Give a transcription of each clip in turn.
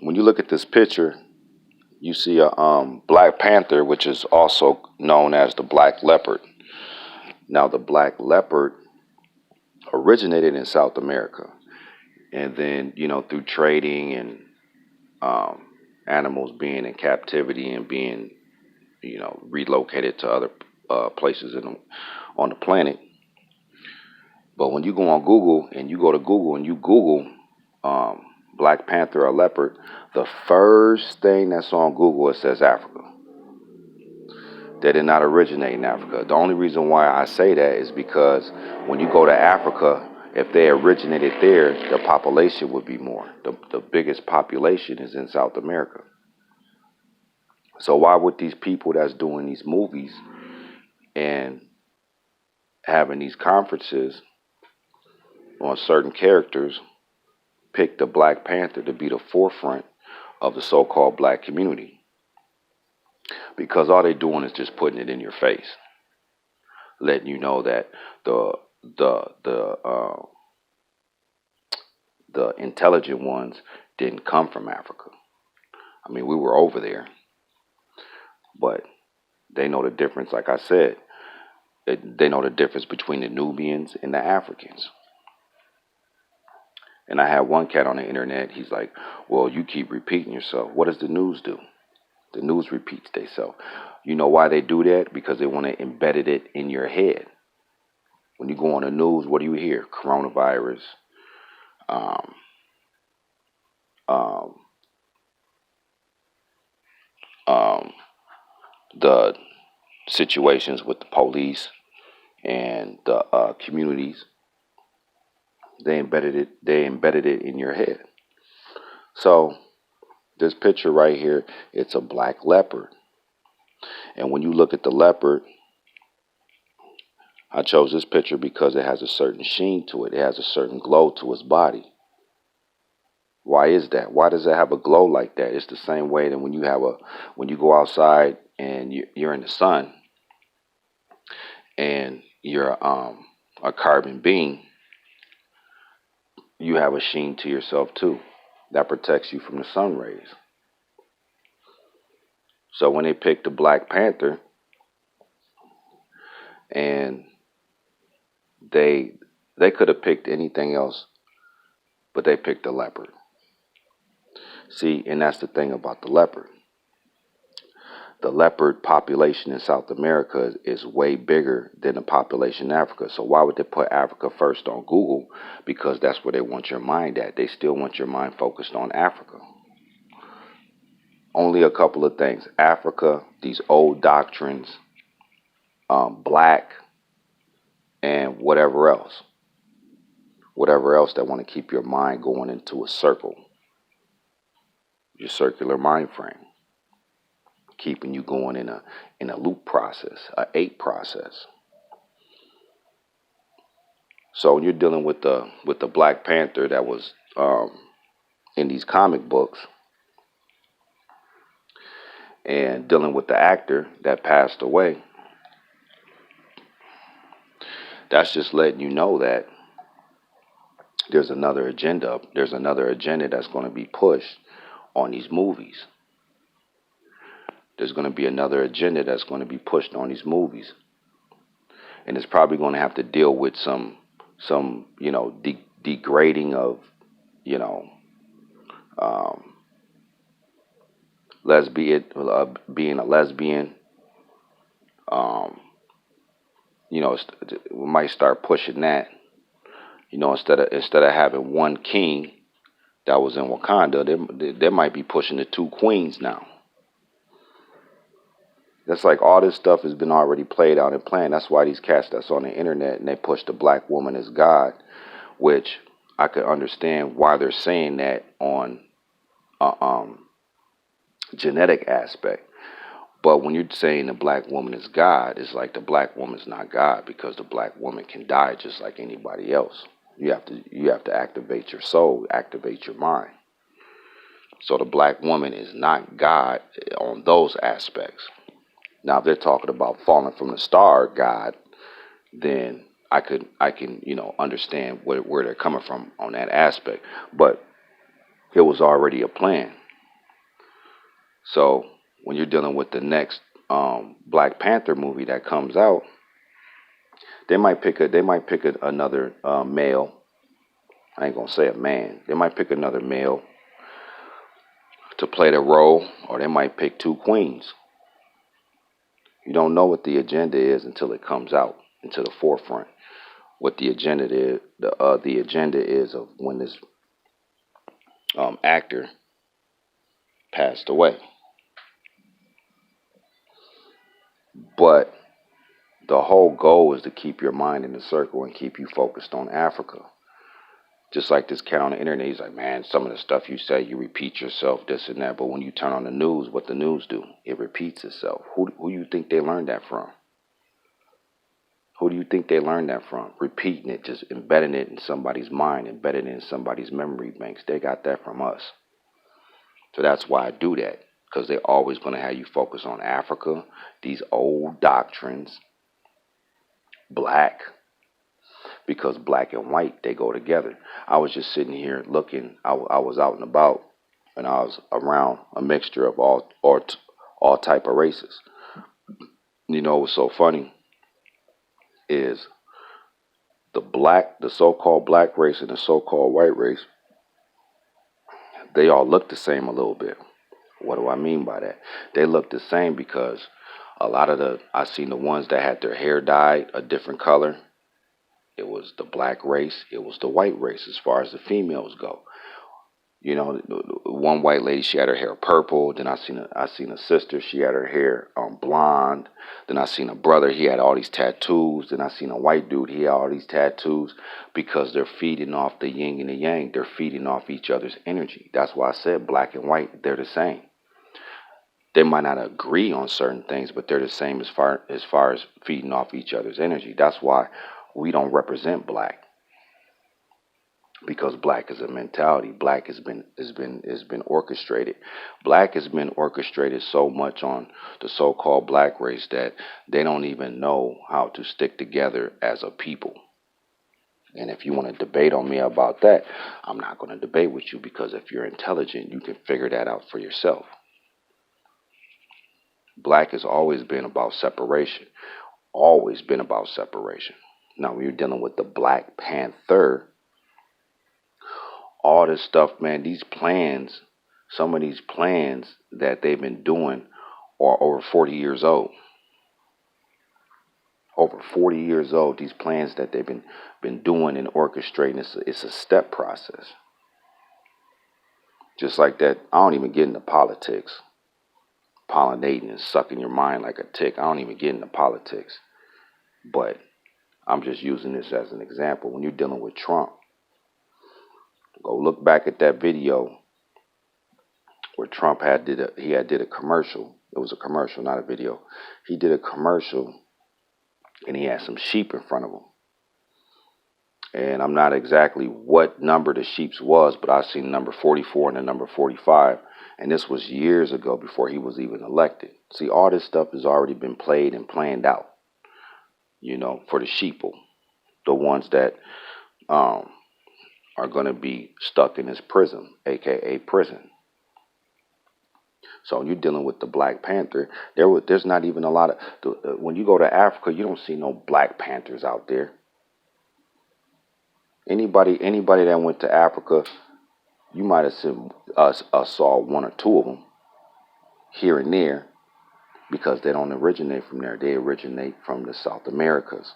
when you look at this picture, you see a black panther, which is also known as the black leopard. Now, the black leopard originated in South America, and then through trading and animals being in captivity and being relocated to other places on the planet. But when you go on Google and you go to Google and you Google Black Panther or leopard, the first thing that's on Google, it says Africa. They did not originate in Africa. The only reason why I say that is because when you go to Africa, if they originated there, the population would be more. The biggest population is in South America. So why would these people that's doing these movies and having these conferences on certain characters pick the Black Panther to be the forefront of the so-called black community? Because all they're doing is just putting it in your face, letting you know that the intelligent ones didn't come from Africa. I mean, we were over there, but they know the difference. Like I said, they know the difference between the Nubians and the Africans. And I had one cat on the internet. He's like, well, you keep repeating yourself. What does the news do? The news repeats themselves. You know why they do that? Because they want to embed it in your head. When you go on the news, what do you hear? Coronavirus, the situations with the police and the communities. They embedded it in your head. So this picture right here, it's a black leopard. And when you look at the leopard, I chose this picture because it has a certain sheen to it. It has a certain glow to its body. Why is that? Why does it have a glow like that? It's the same way that when you go outside and you're in the sun and you're a carbon being, you have a sheen to yourself too. That protects you from the sun rays. So when they picked the Black Panther, and they could have picked anything else, but they picked the leopard. See, and that's the thing about the leopard. The leopard population in South America is way bigger than the population in Africa. So why would they put Africa first on Google? Because that's where they want your mind at. They still want your mind focused on Africa. Only a couple of things. Africa, these old doctrines, black, and whatever else. Whatever else that want to keep your mind going into a circle. Your circular mind frame. Keeping you going in a loop process, a 8 process. So when you're dealing with the Black Panther that was in these comic books, and dealing with the actor that passed away, that's just letting you know that there's another agenda. There's another agenda that's going to be pushed on these movies. There's going to be another agenda that's going to be pushed on these movies. And it's probably going to have to deal with some degrading of, lesbian, being a lesbian. We might start pushing that. Instead of having one king that was in Wakanda, they might be pushing the 2 queens now. That's like all this stuff has been already played out and planned. That's why these cats that's on the internet and they push the black woman as God, which I could understand why they're saying that on genetic aspect. But when you're saying the black woman is God, it's like the black woman's not God, because the black woman can die just like anybody else. You have to activate your soul, activate your mind. So the black woman is not God on those aspects. Now, if they're talking about falling from the star God, then I can understand where they're coming from on that aspect. But it was already a plan. So when you're dealing with the next Black Panther movie that comes out, another male. I ain't gonna say a man. They might pick another male to play the role, or they might pick two queens. You don't know what the agenda is until it comes out into the forefront. What the agenda is, the agenda is of when this actor passed away. But the whole goal is to keep your mind in the circle and keep you focused on Africa. Just like this cat on the internet, he's like, man, some of the stuff you say, you repeat yourself, this and that. But when you turn on the news, what the news do? It repeats itself. Who you think they learned that from? Who do you think they learned that from? Repeating it, just embedding it in somebody's mind, embedding it in somebody's memory banks. They got that from us. So that's why I do that, because they're always going to have you focus on Africa, these old doctrines, black, because black and white, they go together. I was just sitting here looking. I was out and about, and I was around a mixture of all type of races. You know what's so funny is the so-called black race and the so-called white race, they all look the same a little bit. What do I mean by that? They look the same because I seen the ones that had their hair dyed a different color. It was the black race. It was the white race as far as the females go. You know, one white lady, she had her hair purple. Then I seen a sister, she had her hair blonde. Then I seen a brother, he had all these tattoos. Then I seen a white dude, he had all these tattoos, because they're feeding off the yin and the yang. They're feeding off each other's energy. That's why I said black and white, they're the same. They might not agree on certain things, but they're the same as far as feeding off each other's energy. That's why we don't represent black, because black is a mentality. Black has been orchestrated. Black has been orchestrated so much on the so-called black race that they don't even know how to stick together as a people. And if you want to debate on me about that, I'm not going to debate with you, because if you're intelligent, you can figure that out for yourself. Black has always been about separation. Always been about separation. Now, when you're dealing with the Black Panther, all this stuff, man, these plans, some of these plans that they've been doing are over 40 years old. Over 40 years old, these plans that they've been doing and orchestrating, it's a step process. Just like that, I don't even get into politics. Pollinating and sucking your mind like a tick. I don't even get into politics. But I'm just using this as an example. When you're dealing with Trump, go look back at that video where Trump did a commercial. It was a commercial, not a video. He did a commercial, and he had some sheep in front of him. And I'm not exactly what number the sheep's was, but I seen number 44 and the number 45. And this was years ago, before he was even elected. See, all this stuff has already been played and planned out, you know, for the sheeple, the ones that are going to be stuck in this prison, aka prison. So when you're dealing with the Black Panther, there's not even a lot of, when you go to Africa, you don't see no Black Panthers out there. Anybody that went to Africa, you might have seen saw one or two of them here and there, because they don't originate from there. They originate from the South Americas.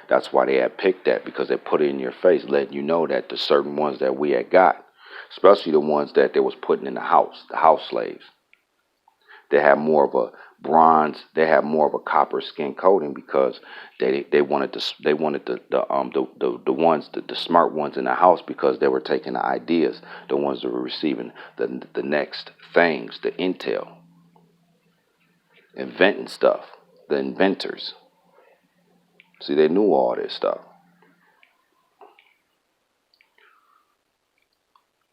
That's why they had picked that, because they put it in your face, letting you know that the certain ones that we had got, especially the ones that they was putting in the house slaves, they have more of a bronze, they have more of a copper skin coating, because they wanted the ones, the smart ones in the house, because they were taking the ideas, the ones that were receiving the next things, the intel, inventing stuff, the inventors. See, they knew all this stuff.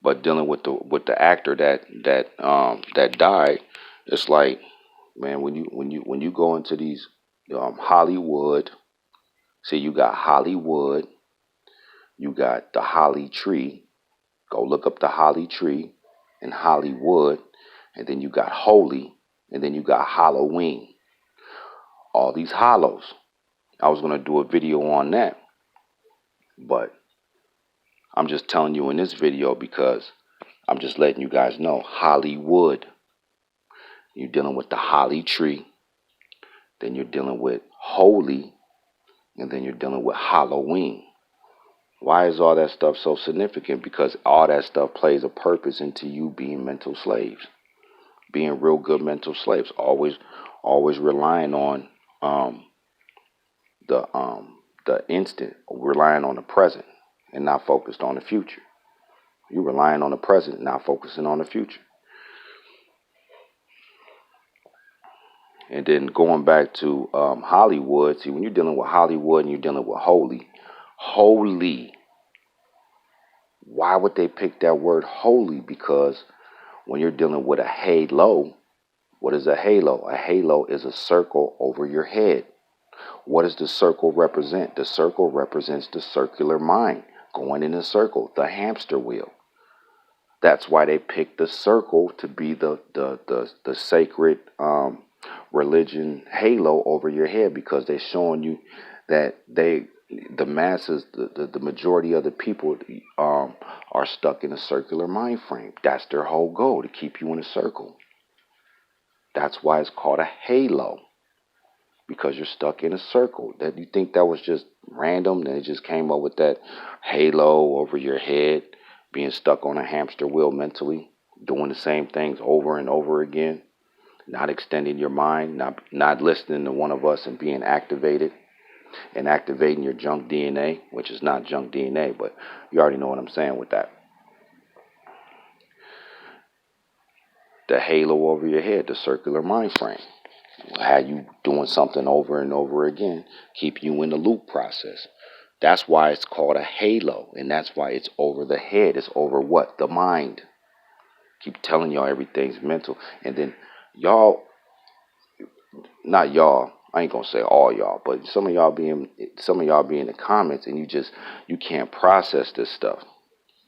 But dealing with the actor that died, it's like, man, when you go into these Hollywood, see, you got Hollywood, you got the holly tree. Go look up the holly tree in Hollywood, and then you got holy, and then you got Halloween. All these hollows. I was going to do a video on that, but I'm just telling you in this video because I'm just letting you guys know Hollywood. You're dealing with the holly tree, then you're dealing with holy, and then you're dealing with Halloween. Why is all that stuff so significant? Because all that stuff plays a purpose into you being mental slaves, being real good mental slaves, always relying on the instant, relying on the present, and not focused on the future. You're relying on the present, not focusing on the future. And then going back to Hollywood, see, when you're dealing with Hollywood and you're dealing with holy, why would they pick that word holy? Because when you're dealing with a halo, what is a halo? A halo is a circle over your head. What does the circle represent? The circle represents the circular mind going in a circle, the hamster wheel. That's why they picked the circle to be the sacred religion halo over your head, because they're showing you that the masses, the majority of the people are stuck in a circular mind frame. That's their whole goal, to keep you in a circle. That's why it's called a halo, because you're stuck in a circle. That you think that was just random, and it just came up with that halo over your head, being stuck on a hamster wheel mentally, doing the same things over and over again, not extending your mind, not listening to one of us and being activated and activating your junk DNA, which is not junk DNA, but you already know what I'm saying with that. The halo over your head, the circular mind frame. How you doing something over and over again, keep you in the loop process. That's why it's called a halo, and that's why it's over the head. It's over what? The mind. Keep telling y'all everything's mental. And then y'all, not y'all, I ain't gonna say all y'all, but some of y'all be in the comments, and you can't process this stuff.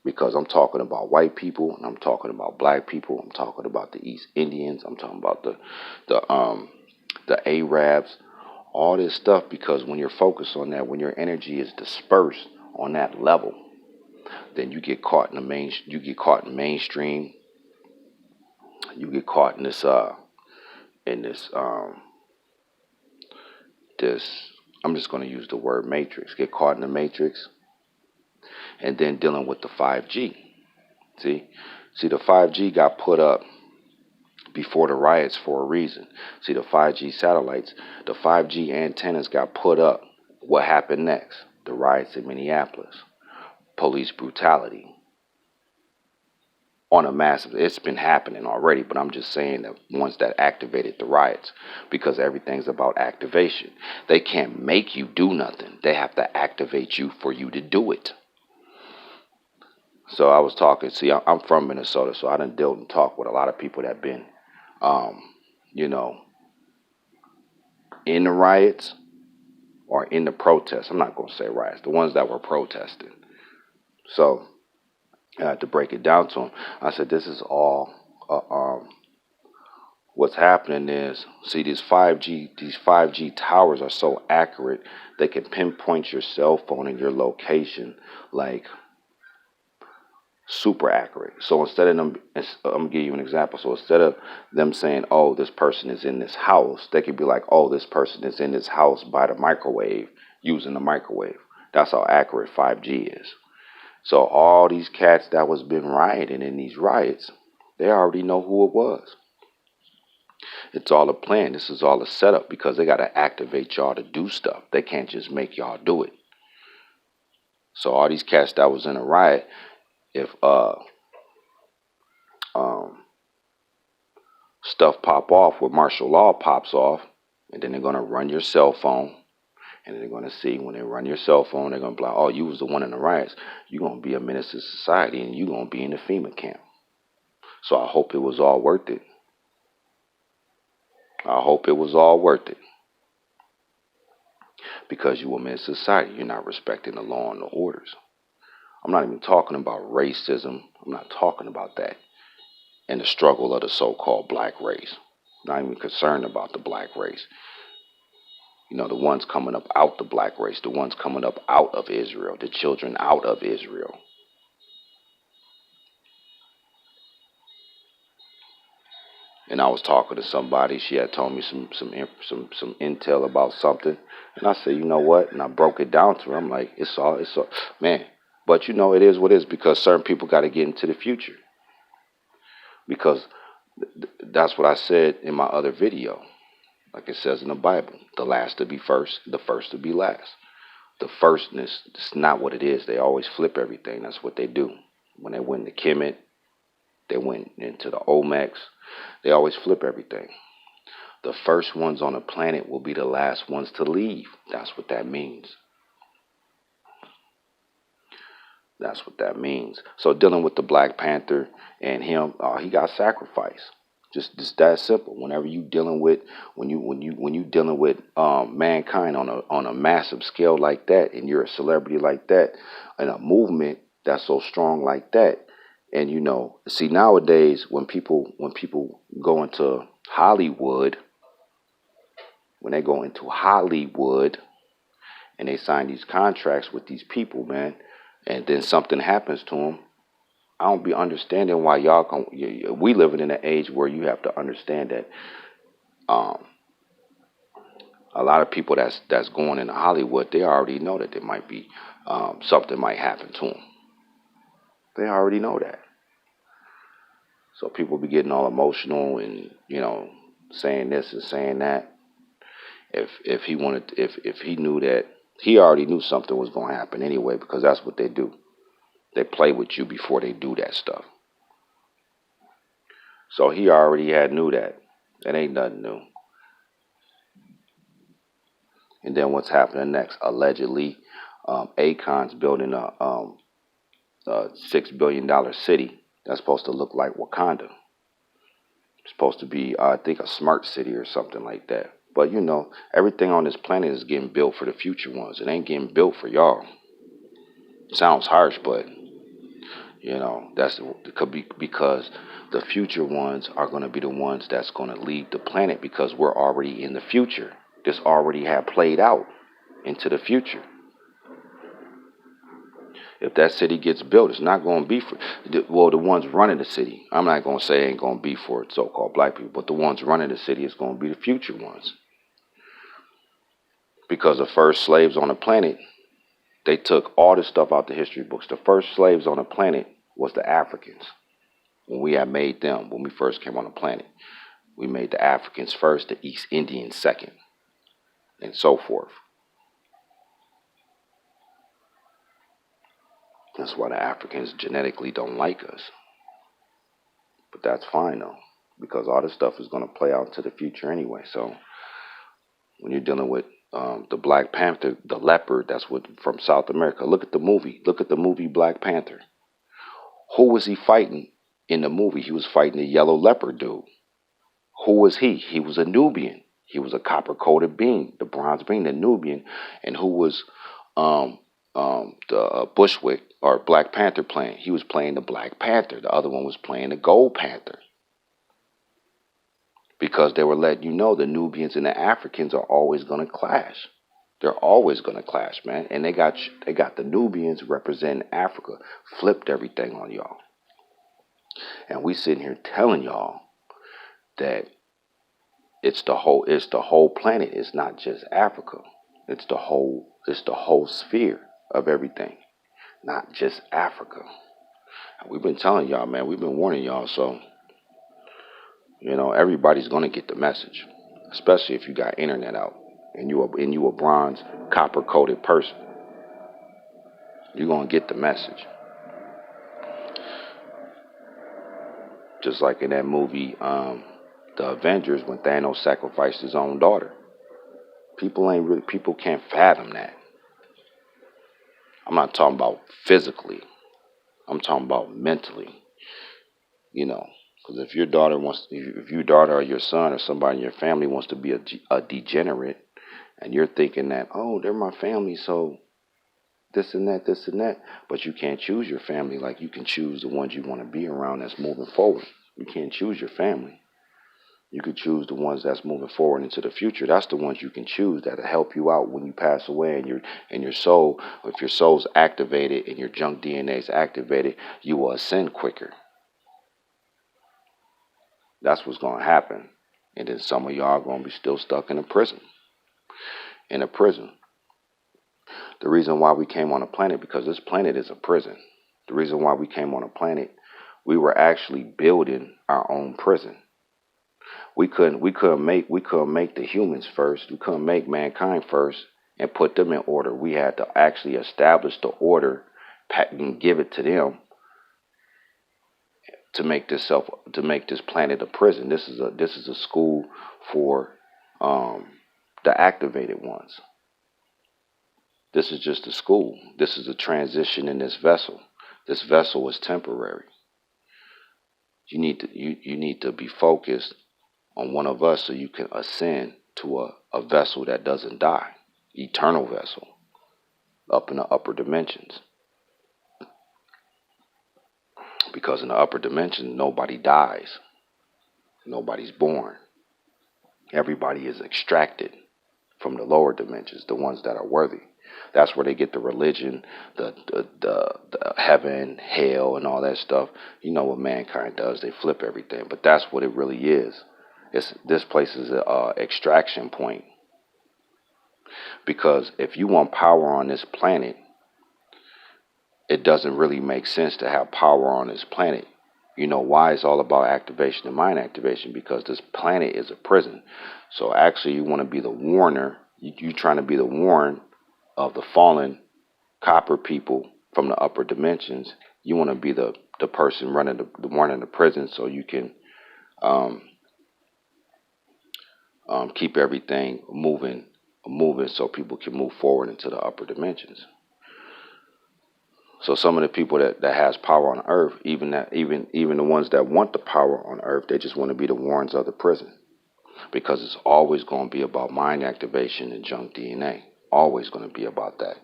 Because I'm talking about white people, and I'm talking about black people, I'm talking about the East Indians, I'm talking about the Arabs, all this stuff. Because when you're focused on that, when your energy is dispersed on that level, then you get caught in mainstream. You get caught in this I'm just going to use the word matrix. Get caught in the matrix, and then dealing with the 5G. See, the 5G got put up before the riots for a reason. See, the 5G satellites, the 5G antennas got put up. What happened next? The riots in Minneapolis. Police brutality. On a massive, it's been happening already, but I'm just saying the ones that activated the riots, because everything's about activation. They can't make you do nothing. They have to activate you for you to do it. So I was talking, see, I'm from Minnesota, so I done dealt and talked with a lot of people that been, in the riots or in the protests. I'm not going to say riots, the ones that were protesting. So I had to break it down to them. I said, this is all, what's happening is, see, these 5G towers are so accurate, they can pinpoint your cell phone and your location, like, super accurate. So instead of them, I'm gonna give you an example. So instead of them saying, oh, this person is in this house, they could be like, oh, this person is in this house by the microwave, using the microwave. That's how accurate 5G is. So all these cats that was been rioting in these riots, they already know who it was. It's all a plan. This is all a setup, because they got to activate y'all to do stuff. They can't just make y'all do it. So all these cats that was in a riot, if stuff pop off, where martial law pops off, and then they're going to run your cell phone, and they're going to see, when they run your cell phone, they're going to be like, oh, you was the one in the riots. You're going to be a menace to society, and you're going to be in the FEMA camp. So I hope it was all worth it. I hope it was all worth it. Because you were a menace to society. You're not respecting the law and the orders. I'm not even talking about racism. I'm not talking about that. and the struggle of the so-called black race. Not even concerned about the black race. You know, the ones coming up out the black race, the ones coming up out of Israel, the children out of Israel. And I was talking to somebody. She had told me some intel about something, and I said, you know what? And I broke it down to her. I'm like, it's all, man. But you know, it is what it is, because certain people got to get into the future. Because that's what I said in my other video. Like it says in the Bible, the last to be first, the first to be last. The firstness, it's not what it is. They always flip everything. That's what they do. When they went to Kemet, they went into the Olmecs. They always flip everything. The first ones on the planet will be the last ones to leave. That's what that means. That's what that means. So dealing with the Black Panther and him, he got sacrificed. Just that simple. Whenever you dealing with when you dealing with mankind on a massive scale like that, and you're a celebrity like that, and a movement that's so strong like that, and you know, see nowadays when people go into Hollywood, when they go into Hollywood and they sign these contracts with these people, man, and then something happens to them. I don't be understanding why we living in an age where you have to understand that a lot of people that's going into Hollywood, they already know that there might be something might happen to them. They already know that. So people be getting all emotional and, you know, saying this and saying that. If he knew that, he already knew something was going to happen anyway, because that's what they do. They play with you before they do that stuff. So he already knew that. That ain't nothing new. And then what's happening next? Allegedly, Akon's building a $6 billion city that's supposed to look like Wakanda. It's supposed to be, I think, a smart city or something like that. But you know, everything on this planet is getting built for the future ones. It ain't getting built for y'all. Sounds harsh, but you know, it could be because the future ones are going to be the ones that's going to leave the planet, because we're already in the future. This already had played out into the future. If that city gets built, it's not going to be for, well, the ones running the city. I'm not going to say it ain't going to be for so-called black people, but the ones running the city is going to be the future ones. Because the first slaves on the planet, they took all this stuff out the history books. The first slaves on the planet was the Africans. When we had made them, when we first came on the planet, we made the Africans first, the East Indians second, and so forth. That's why the Africans genetically don't like us. But that's fine though, because all this stuff is going to play out into the future anyway. So when you're dealing with the Black Panther, the leopard, that's what from South America. Look at the movie. Look at the movie Black Panther. Who was he fighting in the movie? He was fighting the yellow leopard dude. Who was he? He was a Nubian. He was a copper-coated being, the bronze being, the Nubian. And who was the Bushwick or Black Panther playing? He was playing the Black Panther. The other one was playing the Gold Panther. Because they were letting you know the Nubians and the Africans are always going to clash. They're always going to clash, man. And they got the Nubians representing Africa, flipped everything on y'all. And we sitting here telling y'all that it's the whole planet. It's not just Africa. It's the whole sphere of everything, not just Africa. And we've been telling y'all, man. We've been warning y'all. So you know, everybody's gonna get the message, especially if you got internet out and you a bronze copper coated person. You're gonna get the message. Just like in that movie, The Avengers, when Thanos sacrificed his own daughter. People can't fathom that. I'm not talking about physically. I'm talking about mentally. You know, because if your daughter or your son or somebody in your family wants to be a degenerate, and you're thinking that, oh, they're my family, so this and that, but you can't choose your family like you can choose the ones you want to be around that's moving forward. You can't choose your family. You could choose the ones that's moving forward into the future. That's the ones you can choose that'll help you out when you pass away, and your soul, if your soul's activated and your junk DNA is activated, you will ascend quicker. That's what's gonna happen. And then some of y'all are gonna be still stuck in a prison. In a prison. The reason why we came on a planet, because this planet is a prison. The reason why we came on a planet, we were actually building our own prison. We couldn't make the humans first. We couldn't make mankind first and put them in order. We had to actually establish the order and give it to them to make this planet a prison. This is a school for the activated ones. This is just a school. This is a transition in this vessel. This vessel is temporary. You need to be focused on one of us so you can ascend to a vessel that doesn't die, eternal vessel, up in the upper dimensions. Because in the upper dimensions, nobody dies. Nobody's born. Everybody is extracted from the lower dimensions, the ones that are worthy. That's where they get the religion, the heaven, hell, and all that stuff. You know what mankind does? They flip everything. But that's what it really is. This place is a extraction point. Because if you want power on this planet, it doesn't really make sense to have power on this planet. You know why? It's all about activation and mind activation, because this planet is a prison. So actually you want to be the warner. You're trying to be the warn of the fallen copper people from the upper dimensions. You want to be the person running the warning the prison, so you can keep everything moving so people can move forward into the upper dimensions. So some of the people that has power on earth, even the ones that want the power on earth, they just want to be the warrens of the prison. Because it's always going to be about mind activation and junk DNA. Always going to be about that.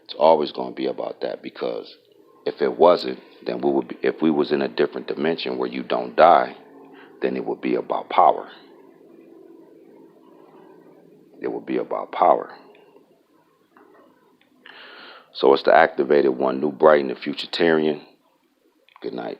It's always going to be about that, because if it wasn't, then we would be, if we was in a different dimension where you don't die, then it would be about power. It would be about power. So it's the activated one, New Brighton, the Futuritarian. Good night.